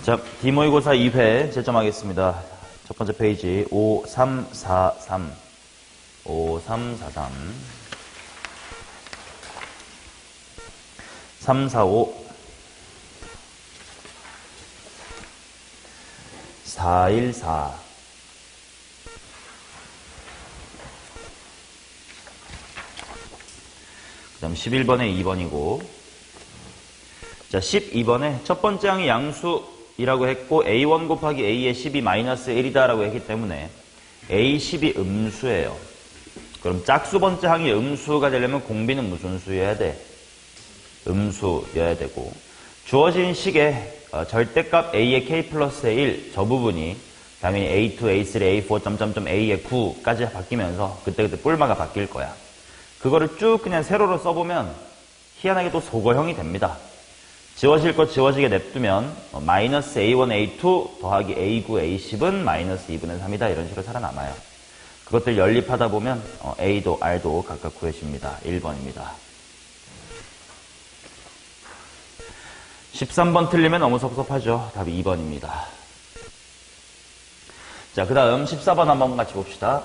자, D 모의고사 2회 채점하겠습니다. 첫 번째 페이지 5343 5343 345 414 그 다음 11번에 2번이고 자 12번에 첫 번째 항이 양수이라고 했고 A1 곱하기 A의 10이 마이너스 1이다 라고 했기 때문에 A10이 음수예요. 그럼 짝수 번째 항이 음수가 되려면 공비는 무슨 수여야 돼? 음수여야 되고 주어진 식의 절대값 A의 K 플러스의 1 저 부분이 당연히 A2, A3, A4, 점점점 A의 9까지 바뀌면서 그때그때 뿔마가 바뀔 거야. 그거를 쭉 그냥 세로로 써보면 희한하게 또 소거형이 됩니다. 지워질 거 지워지게 냅두면 마이너스 A1, A2 더하기 A9, A10은 마이너스 2분의 3이다 이런 식으로 살아남아요. 그것들 연립하다 보면 A도 R도 각각 구해집니다. 1번입니다. 13번 틀리면 너무 섭섭하죠. 답이 2번입니다. 자, 그 다음 14번 한번 같이 봅시다.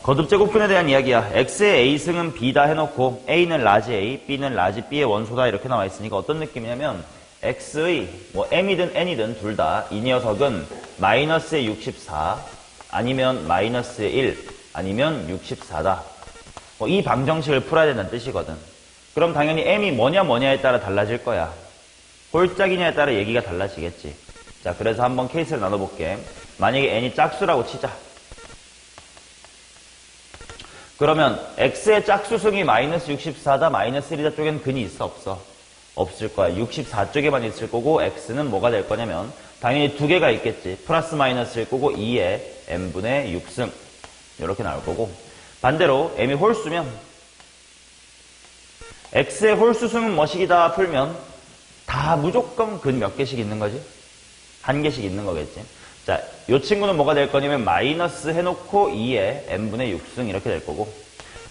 거듭 제곱근에 대한 이야기야. X의 A승은 B다 해놓고 A는 라지 A, B는 라지 B의 원소다 이렇게 나와 있으니까 어떤 느낌이냐면 X의 뭐 M이든 N이든 둘 다 이 녀석은 마이너스의 64 아니면 마이너스의 1 아니면 64다. 이 방정식을 풀어야 된다는 뜻이거든. 그럼 당연히 M이 뭐냐에 따라 달라질 거야. 홀짝이냐에 따라 얘기가 달라지겠지. 자, 그래서 한번 케이스를 나눠볼게. 만약에 N이 짝수라고 치자. 그러면 X의 짝수승이 마이너스 64다, 마이너스 1이다 쪽에는 근이 있어, 없어? 없을 거야. 64 쪽에만 있을 거고 X는 뭐가 될 거냐면 당연히 두 개가 있겠지. 플러스 마이너스일 거고 2의 n분의 6승 이렇게 나올 거고 반대로 m이 홀수면 X의 홀수승은 뭐식이다 풀면 다 무조건 근 몇 개씩 있는 거지? 한 개씩 있는 거겠지. 자, 이 친구는 뭐가 될 거냐면 마이너스 해놓고 2의 n분의 6승 이렇게 될 거고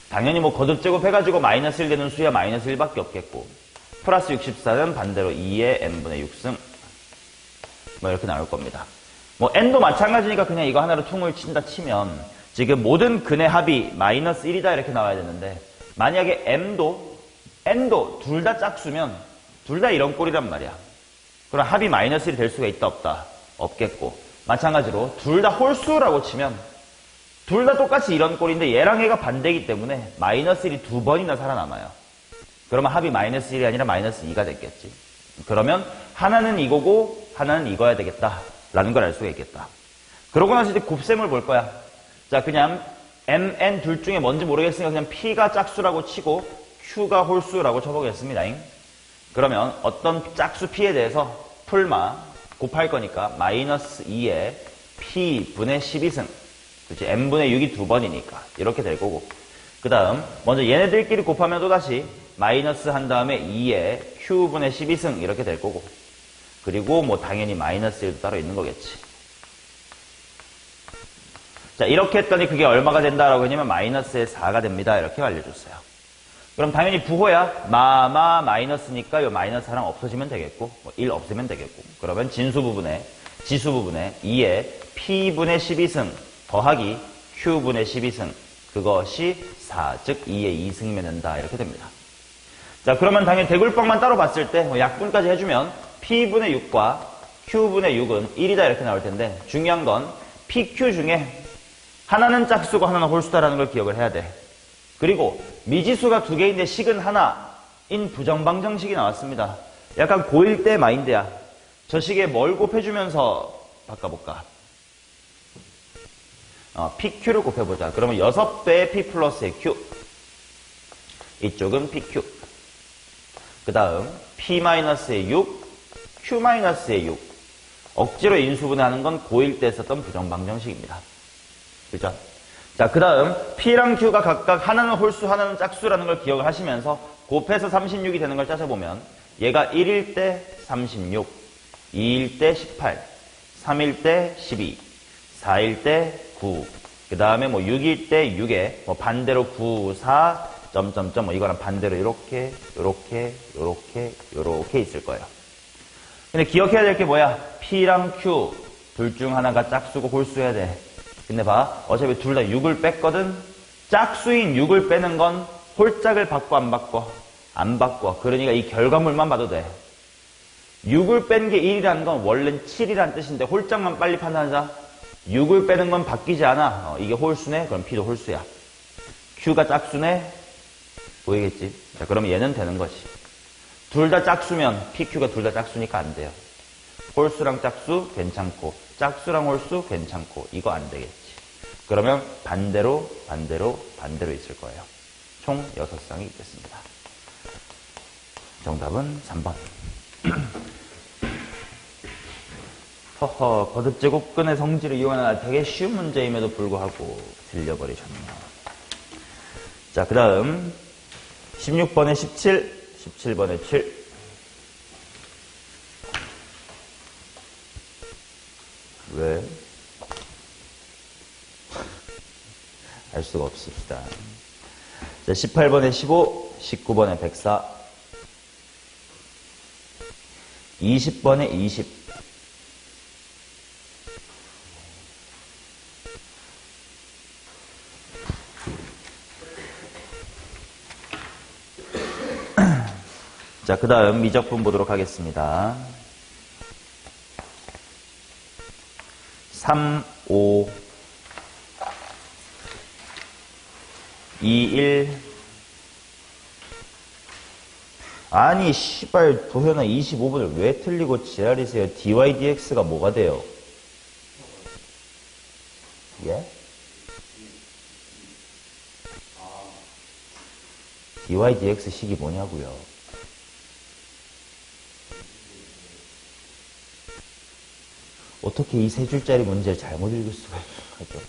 당연히 뭐 거듭제곱 해가지고 마이너스 1 되는 수야 마이너스 1밖에 없겠고 플러스 64는 반대로 2의 n분의 6승 뭐 이렇게 나올 겁니다. 뭐 n도 마찬가지니까 그냥 이거 하나로 퉁을 친다 치면 지금 모든 근의 합이 마이너스 1이다 이렇게 나와야 되는데 만약에 n도 둘 다 짝수면 둘 다 이런 꼴이란 말이야. 그럼 합이 마이너스 1이 될 수가 있다 없다? 없겠고 마찬가지로 둘 다 홀수라고 치면 둘 다 똑같이 이런 꼴인데 얘랑 얘가 반대이기 때문에 마이너스 1이 두 번이나 살아남아요. 그러면 합이 마이너스 1이 아니라 마이너스 2가 됐겠지. 그러면 하나는 이거고 하나는 이거야 되겠다 라는 걸 알 수가 있겠다. 그러고 나서 이제 곱셈을 볼 거야. 자, 그냥 m, n 둘 중에 뭔지 모르겠으니까 그냥 p가 짝수라고 치고 q가 홀수라고 쳐보겠습니다. 그러면 어떤 짝수 p에 대해서 풀마 곱할 거니까 마이너스 2의 p분의 12승 그렇지? n분의 6이 두 번이니까 이렇게 될 거고 그 다음 먼저 얘네들끼리 곱하면 또다시 마이너스 한 다음에 2의 q분의 12승 이렇게 될 거고 그리고 뭐 당연히 마이너스 1도 따로 있는 거겠지. 자, 이렇게 했더니 그게 얼마가 된다라고 했냐면 마이너스의 4가 됩니다. 이렇게 알려줬어요. 그럼 당연히 부호야 마이너스니까 요 마이너스 4랑 없어지면 되겠고 뭐 1 없으면 되겠고 그러면 지수 부분에 2의 p분의 12승 더하기 q분의 12승 그것이 4, 즉 2의 2승이면 된다 이렇게 됩니다. 자, 그러면 당연히 대굴법만 따로 봤을 때 약분까지 해주면 p분의 6과 q분의 6은 1이다 이렇게 나올 텐데 중요한 건 pq 중에 하나는 짝수고 하나는 홀수다라는 걸 기억을 해야 돼. 그리고 미지수가 두 개인데 식은 하나인 부정방정식이 나왔습니다. 약간 고1 때 마인드야. 저 식에 뭘 곱해주면서 바꿔볼까? PQ를 곱해보자. 그러면 6배의 P 플러스의 Q. 이쪽은 PQ. 그 다음 P-의 6, Q-의 6. 억지로 인수분해하는 건 고1 때 썼던 부정방정식입니다. 그죠? 자, 그 다음 P랑 Q가 각각 하나는 홀수, 하나는 짝수라는 걸 기억을 하시면서 곱해서 36이 되는 걸 짜져보면 얘가 1일 때 36, 2일 때 18, 3일 때 12, 4일 때 9, 그 다음에 뭐 6일 때 6에 뭐 반대로 9, 4, 점점점 이거랑 반대로 이렇게 있을 거예요. 근데 기억해야 될 게 뭐야? P랑 Q 둘 중 하나가 짝수고 홀수여야 돼. 근데 봐, 어차피 둘 다 6을 뺐거든. 짝수인 6을 빼는 건 홀짝을 바꿔 안 바꿔? 안 바꿔. 그러니까 이 결과물만 봐도 돼. 6을 뺀 게 1이라는 건 원래는 7이라는 뜻인데 홀짝만 빨리 판단하자. 6을 빼는 건 바뀌지 않아. 이게 홀수네? 그럼 P도 홀수야. Q가 짝수네? 보이겠지? 자, 그러면 얘는 되는 거지. 둘 다 짝수면 PQ가 둘 다 짝수니까 안 돼요. 홀수랑 짝수 괜찮고 짝수랑 홀수 괜찮고 이거 안 되겠지. 그러면 반대로 있을 거예요. 총 6쌍이 있겠습니다. 정답은 3번. 허허, 거듭제곱근의 성질을 이용하는 되게 쉬운 문제임에도 불구하고 들려버리셨네요. 자, 그 다음 16번에 17, 17번에 7. 왜? 알 수가 없습니다. 자, 18번에 15, 19번에 104, 20번에 20. 자, 그 다음 미적분 보도록 하겠습니다. 3, 5, 2, 1. 아니, 씨발, 도현아 25분을 왜 틀리고 지랄이세요? dy dx가 뭐가 돼요? 예? dy dx 식이 뭐냐고요? 어떻게 이 세 줄짜리 문제를 잘못 읽을 수가 있죠?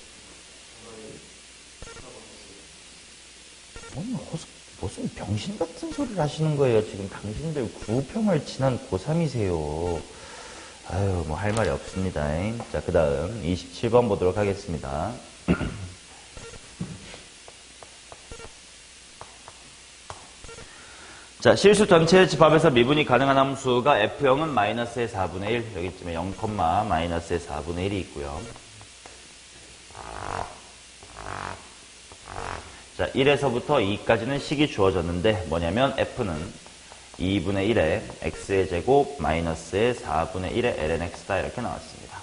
무슨 병신 같은 소리를 하시는 거예요. 지금 당신들 9평을 지난 고3이세요. 아유, 뭐 할 말이 없습니다. 자, 그 다음 27번 보도록 하겠습니다. 자, 실수 전체의 집합에서 미분이 가능한 함수가 F형은 마이너스의 4분의 1, 여기쯤에 0, 마이너스의 4분의 1이 있고요. 자, 1에서부터 2까지는 식이 주어졌는데 뭐냐면 F는 2분의 1의 x의 제곱 마이너스의 4분의 1의 ln x다 이렇게 나왔습니다.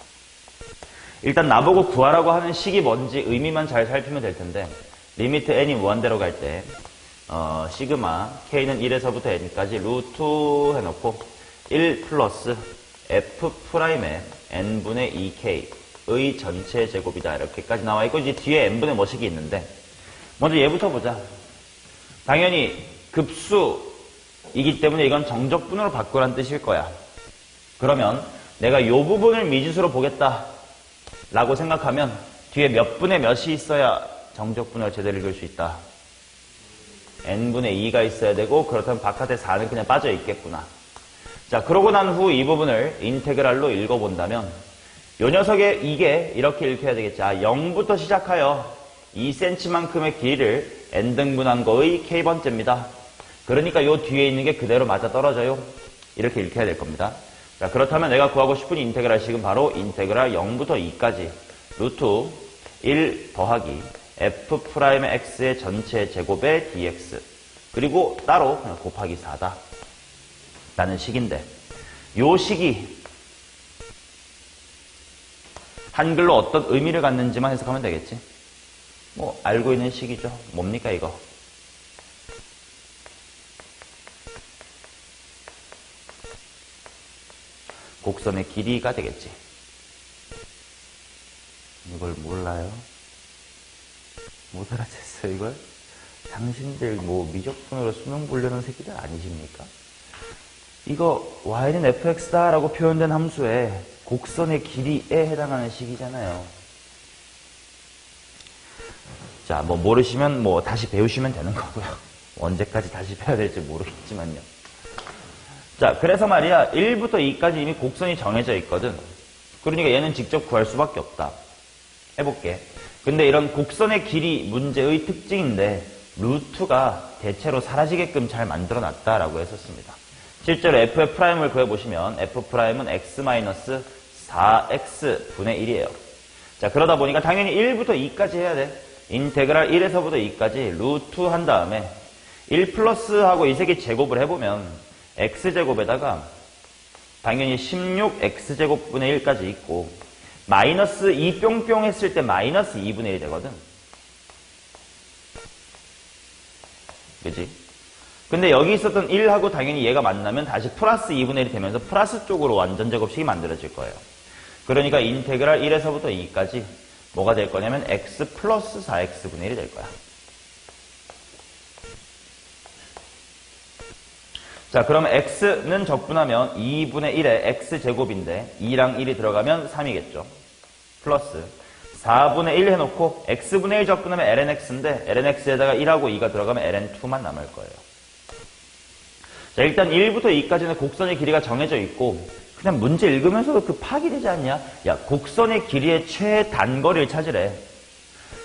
일단 나보고 구하라고 하는 식이 뭔지 의미만 잘 살피면 될 텐데 리미트 n이 무한대로 갈 때 시그마 k는 1에서부터 n까지 루트 해놓고 1 플러스 f 프라임의 n분의 2k의 전체 제곱이다 이렇게까지 나와 있고 이제 뒤에 n분의 뭐식이 있는데 먼저 얘부터 보자. 당연히 급수이기 때문에 이건 정적분으로 바꾸라는 뜻일 거야. 그러면 내가 이 부분을 미지수로 보겠다 라고 생각하면 뒤에 몇 분의 몇이 있어야 정적분을 제대로 읽을 수 있다. n분의 2가 있어야 되고 그렇다면 바깥에 4는 그냥 빠져 있겠구나. 자, 그러고 난 후 이 부분을 인테그랄로 읽어본다면 요 녀석의 이게 이렇게 읽혀야 되겠지. 0부터 시작하여 2cm만큼의 길이를 n등분한 거의 k번째입니다. 그러니까 요 뒤에 있는 게 그대로 맞아 떨어져요. 이렇게 읽혀야 될 겁니다. 자, 그렇다면 내가 구하고 싶은 인테그랄 식은 바로 인테그랄 0부터 2까지 루트 1 더하기 f'의 x의 전체 제곱의 dx 그리고 따로 그냥 곱하기 4다 라는 식인데 요 식이 한글로 어떤 의미를 갖는지만 해석하면 되겠지. 뭐 알고 있는 식이죠. 뭡니까 이거? 곡선의 길이가 되겠지. 이걸 몰라요? 못 알아챘어요 이걸? 당신들 뭐 미적분으로 수능 보려는 새끼들 아니십니까? 이거 y는 fx다 라고 표현된 함수에 곡선의 길이에 해당하는 식이잖아요. 자, 뭐 모르시면 뭐 다시 배우시면 되는 거고요. 언제까지 다시 배워야 될지 모르겠지만요. 자, 그래서 말이야 1부터 2까지 이미 곡선이 정해져 있거든. 그러니까 얘는 직접 구할 수밖에 없다. 해볼게. 근데 이런 곡선의 길이 문제의 특징인데 루트가 대체로 사라지게끔 잘 만들어놨다라고 했었습니다. 실제로 f의 프라임을 구해보시면 f'은 x-4x분의 1이에요. 자, 그러다 보니까 당연히 1부터 2까지 해야 돼. 인테그랄 1에서부터 2까지 루트 한 다음에 1 플러스하고 이 색이 제곱을 해보면 x제곱에다가 당연히 16x제곱분의 1까지 있고 마이너스 2 뿅뿅 했을 때 마이너스 2분의 1이 되거든. 그지? 근데 여기 있었던 1하고 당연히 얘가 만나면 다시 플러스 2분의 1이 되면서 플러스 쪽으로 완전 제곱식이 만들어질 거예요. 그러니까 인테그랄 1에서부터 2까지 뭐가 될 거냐면 x 플러스 4x분의 1이 될 거야. 자, 그럼 x는 적분하면 2분의 1에 x제곱인데 2랑 1이 들어가면 3이겠죠. 플러스 4분의 1 해놓고 x분의 1 적분하면 lnx인데 lnx에다가 1하고 2가 들어가면 ln2만 남을 거예요. 자, 일단 1부터 2까지는 곡선의 길이가 정해져 있고 그냥 문제 읽으면서도 그 파악이 되지 않냐? 야, 곡선의 길이의 최단거리를 찾으래.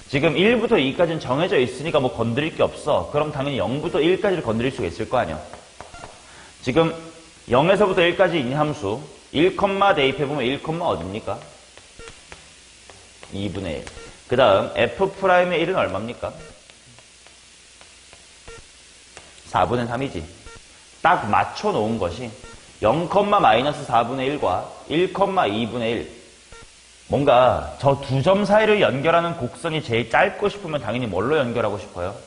지금 1부터 2까지는 정해져 있으니까 뭐 건드릴 게 없어. 그럼 당연히 0부터 1까지를 건드릴 수가 있을 거 아니야. 지금 0에서부터 1까지 있는 함수 1, 대입해보면 1, 어딥니까? 2분의 1. 그 다음 f'의 1은 얼마입니까? 4분의 3이지. 딱 맞춰놓은 것이 0,-4분의 1과 1,2분의 1. 뭔가 저 두 점 사이를 연결하는 곡선이 제일 짧고 싶으면 당연히 뭘로 연결하고 싶어요?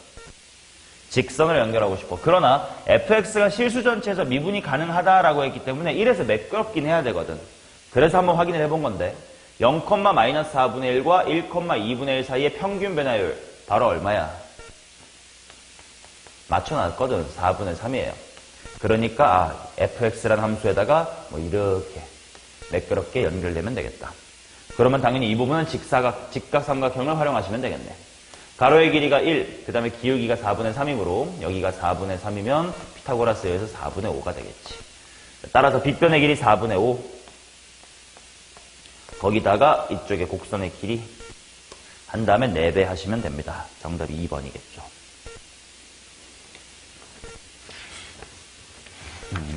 직선을 연결하고 싶어. 그러나 fx가 실수 전체에서 미분이 가능하다라고 했기 때문에 1에서 매끄럽긴 해야 되거든. 그래서 한번 확인을 해본 건데 0,-4분의 1과 1,2분의 1 사이의 평균 변화율 바로 얼마야? 맞춰놨거든. 4분의 3이에요. 그러니까 fx라는 함수에다가 뭐 이렇게 매끄럽게 연결되면 되겠다. 그러면 당연히 이 부분은 직각삼각형을 활용하시면 되겠네. 가로의 길이가 1, 그 다음에 기울기가 4분의 3이므로 여기가 4분의 3이면 피타고라스에 의해서 4분의 5가 되겠지. 따라서 빗변의 길이 4분의 5, 거기다가 이쪽에 곡선의 길이 한 다음에 4배 하시면 됩니다. 정답이 2번이겠죠.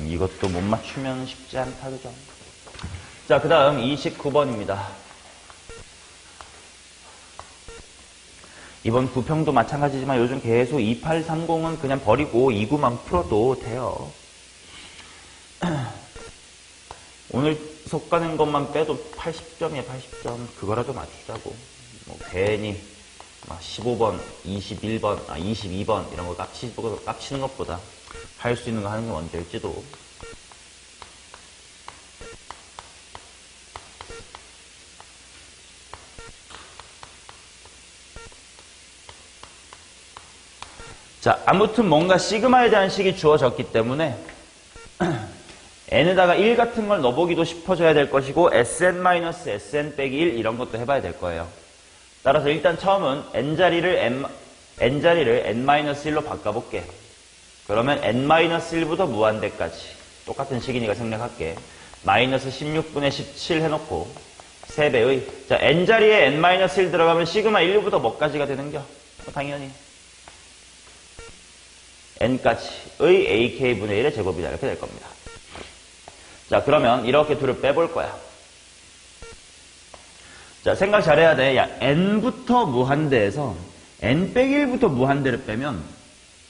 이것도 못 맞추면 쉽지 않다, 그죠? 자, 그 다음 29번입니다. 이번 부평도 마찬가지지만 요즘 계속 2830은 그냥 버리고 29만 풀어도 돼요. 오늘 속가는 것만 빼도 80점이에요, 80점. 그거라도 맞추자고. 뭐 괜히 15번, 21번, 22번 이런 거 깝치는 것보다 할 수 있는 거 하는 게 먼저일지도. 자, 아무튼 뭔가 시그마에 대한 식이 주어졌기 때문에 n에다가 1 같은 걸 넣어보기도 싶어져야 될 것이고 sn-sn-1 이런 것도 해봐야 될 거예요. 따라서 일단 처음은 n자리를 n-1로 바꿔볼게. 그러면 n-1부터 무한대까지 똑같은 식이니까 생략할게. 마이너스 16분의 17 해놓고 3배의 자, n자리에 n-1 들어가면 시그마 1부터 뭐까지가 되는겨? 당연히 n까지의 ak분의 1의 제곱이다. 이렇게 될 겁니다. 자, 그러면 이렇게 둘을 빼볼 거야. 자, 생각 잘해야 돼. 야, n부터 무한대에서 n-1부터 무한대를 빼면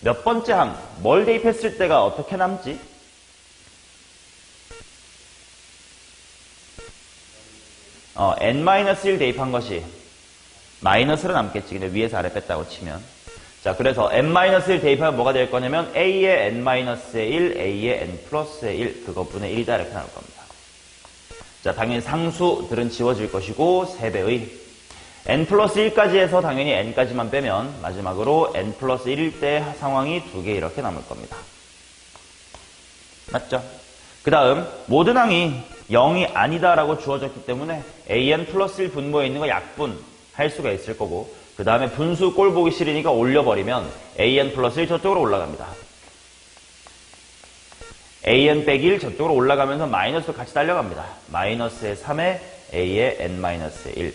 몇 번째 항, 뭘 대입했을 때가 어떻게 남지? n-1 대입한 것이 마이너스로 남겠지. 근데 위에서 아래 뺐다고 치면. 자, 그래서 n-1 대입하면 뭐가 될 거냐면 a의 n-1, a의 n 플러스의 1, 그것분의 1이다. 이렇게 나올 겁니다. 자, 당연히 상수들은 지워질 것이고 3배의 n 플러스 1까지 해서 당연히 n까지만 빼면 마지막으로 n 플러스 1일 때 상황이 2개 이렇게 남을 겁니다. 맞죠? 그 다음 모든 항이 0이 아니다라고 주어졌기 때문에 an 플러스 1 분모에 있는 거 약분 할 수가 있을 거고 그 다음에 분수 꼴 보기 싫으니까 올려버리면 an 플러스 1 저쪽으로 올라갑니다. an 빼기 1 저쪽으로 올라가면서 마이너스도 같이 달려갑니다. 마이너스의 3에 a의 n-1.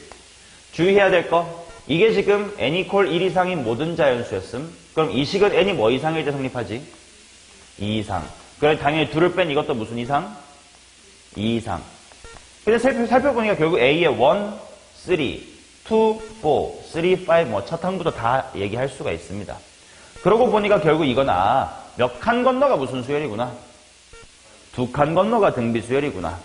주의해야 될 거, 이게 지금 n = 1 이상인 모든 자연수였음. 그럼 이 식은 n이 뭐 이상일 때 성립하지? 2 이상. 그래 당연히 2를 뺀 이것도 무슨 이상? 2 이상. 근데 살펴보니까 결국 A의 1, 3, 2, 4, 3, 5, 뭐 첫 항부터 다 얘기할 수가 있습니다. 그러고 보니까 결국 이건 몇 칸 건너가 무슨 수열이구나. 2칸 건너가 등비 수열이구나.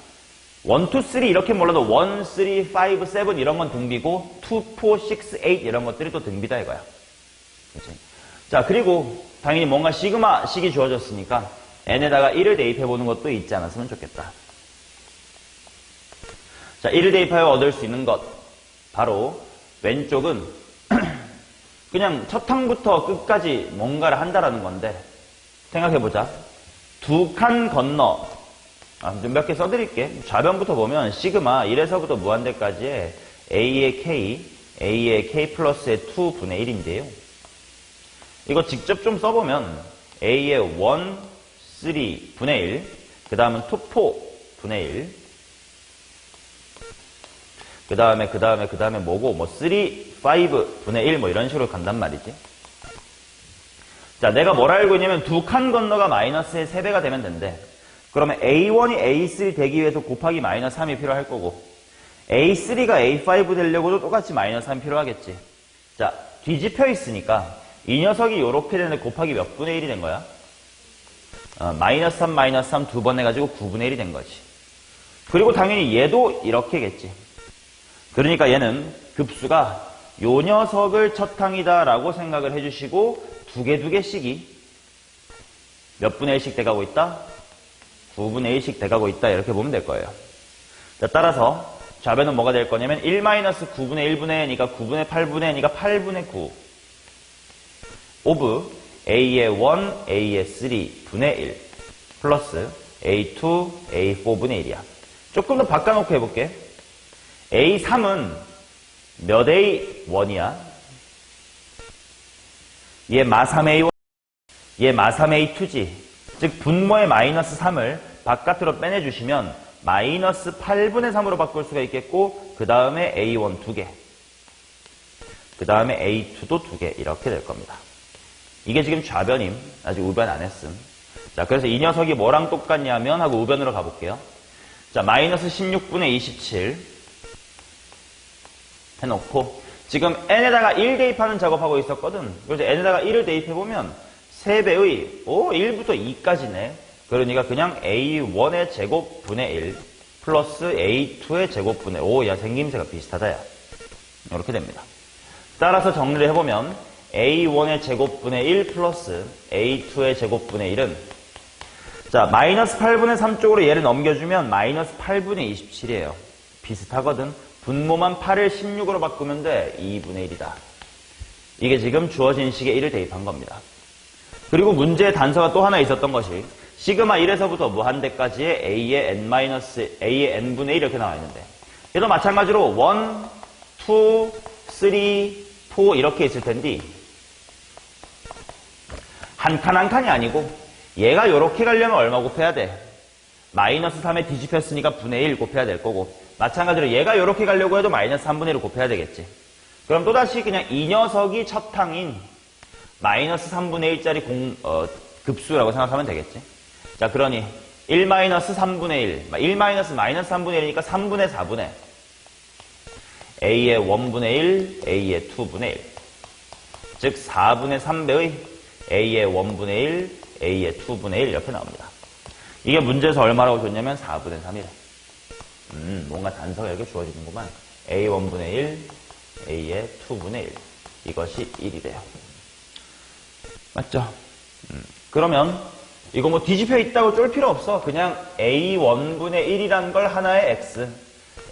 1, 2, 3 이렇게 몰라도 1, 3, 5, 7 이런 건 등비고 2, 4, 6, 8 이런 것들이 또 등비다 이거야. 그치? 자 그리고 당연히 뭔가 시그마 식이 주어졌으니까 n에다가 1을 대입해보는 것도 잊지 않았으면 좋겠다. 자 1을 대입하여 얻을 수 있는 것 바로 왼쪽은 그냥 첫 항부터 끝까지 뭔가를 한다라는 건데 생각해보자. 2칸 건너 좀 몇 개 써드릴게. 좌변부터 보면 시그마 1에서부터 무한대까지의 A의 K, A의 K 플러스의 2분의 1인데요. 이거 직접 좀 써보면 A의 1, 3분의 1, 그 다음은 2, 4분의 1, 그 다음에 뭐고, 3, 5분의 1 뭐 이런 식으로 간단 말이지. 자, 내가 뭘 알고 있냐면 2칸 건너가 마이너스의 3배가 되면 된대. 그러면 A1이 A3 되기 위해서 곱하기 마이너스 3이 필요할 거고 A3가 A5 되려고도 똑같이 마이너스 3이 필요하겠지. 자, 뒤집혀 있으니까 이 녀석이 요렇게 되는데 곱하기 몇 분의 1이 된 거야? 마이너스 3 두 번 해가지고 9분의 1이 된 거지. 그리고 당연히 얘도 이렇게겠지. 그러니까 얘는 급수가 요 녀석을 첫 항이다 라고 생각을 해주시고 두 개씩이 몇 분의 1씩 돼가고 있다? 9분의 1씩 돼가고 있다 이렇게 보면 될 거예요. 자, 따라서 좌변은 뭐가 될 거냐면 1-9분의 1분의 n이니까 9분의 8분의 n이니까 8분의 9 오브 A의 1, A의 3분의 1 플러스 A2, A4분의 1이야. 조금 더 바꿔놓고 해볼게. A3은 몇 A1이야? 얘 마3A1, 얘 마3A2지. 즉 분모의 마이너스 3을 바깥으로 빼내주시면 마이너스 8분의 3으로 바꿀 수가 있겠고 그 다음에 A1 2개, 그 다음에 A2도 2개 이렇게 될 겁니다. 이게 지금 좌변임. 아직 우변 안 했음. 자, 그래서 이 녀석이 뭐랑 똑같냐면 하고 우변으로 가볼게요. 자, 마이너스 16분의 27 해놓고 지금 n에다가 1 대입하는 작업하고 있었거든. 그래서 n에다가 1을 대입해보면 3배의 1부터 2까지네. 그러니까 그냥 A1의 제곱분의 1 플러스 A2의 제곱분의 5. 야, 생김새가 비슷하다, 야. 이렇게 됩니다. 따라서 정리를 해보면 A1의 제곱분의 1 플러스 A2의 제곱분의 1은 자, 마이너스 8분의 3 쪽으로 얘를 넘겨주면 마이너스 8분의 27이에요. 비슷하거든. 분모만 8을 16으로 바꾸면 돼. 2분의 1이다. 이게 지금 주어진 식의 1을 대입한 겁니다. 그리고 문제의 단서가 또 하나 있었던 것이 시그마 1에서부터 무한대까지의 A의 n분의 1 이렇게 나와 있는데 얘도 마찬가지로 1, 2, 3, 4 이렇게 있을 텐데 한 칸 한 칸이 아니고 얘가 이렇게 가려면 얼마 곱해야 돼? 마이너스 3에 뒤집혔으니까 분의 1 곱해야 될 거고 마찬가지로 얘가 이렇게 가려고 해도 마이너스 3분의 1을 곱해야 되겠지. 그럼 또다시 그냥 이 녀석이 첫 항인 마이너스 3분의 1짜리 급수라고 생각하면 되겠지. 자, 그러니 1-3분의 1, 1-마이너스 3분의 1이니까 3분의 4분의 A의 1분의 1, A의 2분의 1. 즉 4분의 3배의 A의 1분의 1, A의 2분의 1 이렇게 나옵니다. 이게 문제에서 얼마라고 줬냐면 4분의 3이래. 뭔가 단서가 이렇게 주어지는구만. A 1분의 1, A의 2분의 1. 이것이 1이래요. 맞죠? 그러면 이거 뭐 뒤집혀 있다고 쫄 필요 없어. 그냥 A 1분의 1이라는 걸 하나의 X,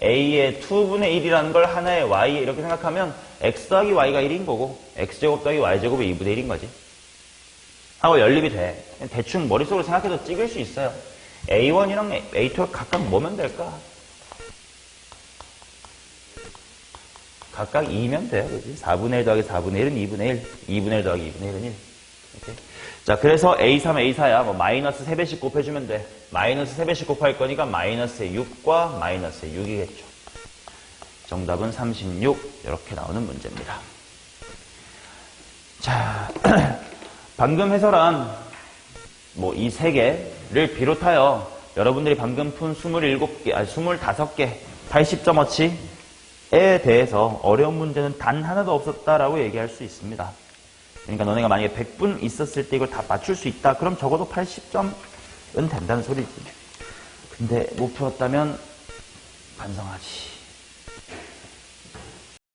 A의 2분의 1이라는 걸 하나의 Y 이렇게 생각하면 X 더하기 Y가 1인 거고 X제곱 더하기 Y제곱이 2분의 1인 거지. 하고 연립이 돼. 대충 머릿속으로 생각해서 찍을 수 있어요. A1이랑 A2가 각각 뭐면 될까? 각각 2면 돼요. 그지? 4분의 1 더하기 4분의 1은 2분의 1, 2분의 1 더하기 2분의 1은 1. 이렇게. 자, 그래서 A3, A4야. 뭐 마이너스 3배씩 곱해주면 돼. 마이너스 3배씩 곱할 거니까 마이너스의 6과 마이너스의 6이겠죠. 정답은 36. 이렇게 나오는 문제입니다. 자. 방금 해설한 뭐 이 세 개를 비롯하여 여러분들이 방금 푼 27개, 아니 25개 80점어치에 대해서 어려운 문제는 단 하나도 없었다라고 얘기할 수 있습니다. 그러니까 너네가 만약에 100분 있었을 때 이걸 다 맞출 수 있다. 그럼 적어도 80점은 된다는 소리지. 근데 못 풀었다면 반성하지.